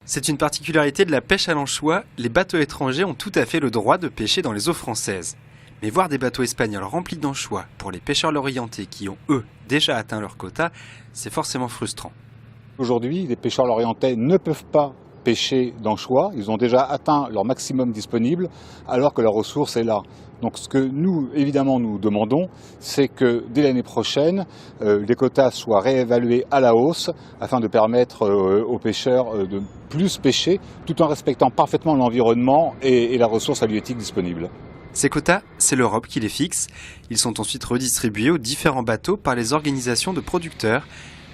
C'est une particularité de la pêche à l'anchois, les bateaux étrangers ont tout à fait le droit de pêcher dans les eaux françaises. Mais voir des bateaux espagnols remplis d'anchois pour les pêcheurs lorientais qui ont, eux, déjà atteint leur quota, c'est forcément frustrant. Aujourd'hui, les pêcheurs lorientais ne peuvent pas pêcher d'anchois, ils ont déjà atteint leur maximum disponible alors que la ressource est là. Donc ce que nous, évidemment, nous demandons, c'est que dès l'année prochaine, les quotas soient réévalués à la hausse afin de permettre aux pêcheurs de plus pêcher tout en respectant parfaitement l'environnement et la ressource halieutique disponible. Ces quotas, c'est l'Europe qui les fixe. Ils sont ensuite redistribués aux différents bateaux par les organisations de producteurs.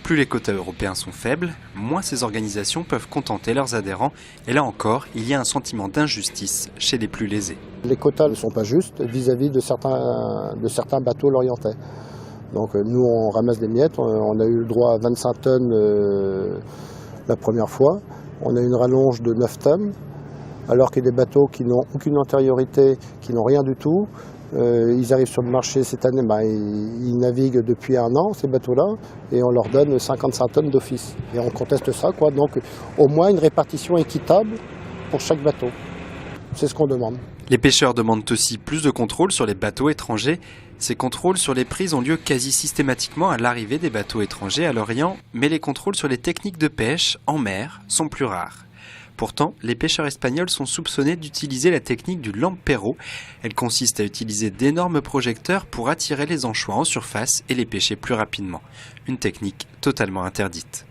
Plus les quotas européens sont faibles, moins ces organisations peuvent contenter leurs adhérents. Et là encore, il y a un sentiment d'injustice chez les plus lésés. Les quotas ne sont pas justes vis-à-vis de certains bateaux lorientais. Donc nous, on ramasse des miettes. On a eu le droit à 25 tonnes la première fois. On a une rallonge de 9 tonnes. Alors qu'il y a des bateaux qui n'ont aucune antériorité, qui n'ont rien du tout. Ils arrivent sur le marché cette année, ils naviguent depuis un an, ces bateaux-là, et on leur donne 55 tonnes d'office. Et on conteste ça, quoi. Donc au moins une répartition équitable pour chaque bateau. C'est ce qu'on demande. Les pêcheurs demandent aussi plus de contrôle sur les bateaux étrangers. Ces contrôles sur les prises ont lieu quasi systématiquement à l'arrivée des bateaux étrangers à l'Orient, mais les contrôles sur les techniques de pêche en mer sont plus rares. Pourtant, les pêcheurs espagnols sont soupçonnés d'utiliser la technique du lampero. Elle consiste à utiliser d'énormes projecteurs pour attirer les anchois en surface et les pêcher plus rapidement. Une technique totalement interdite.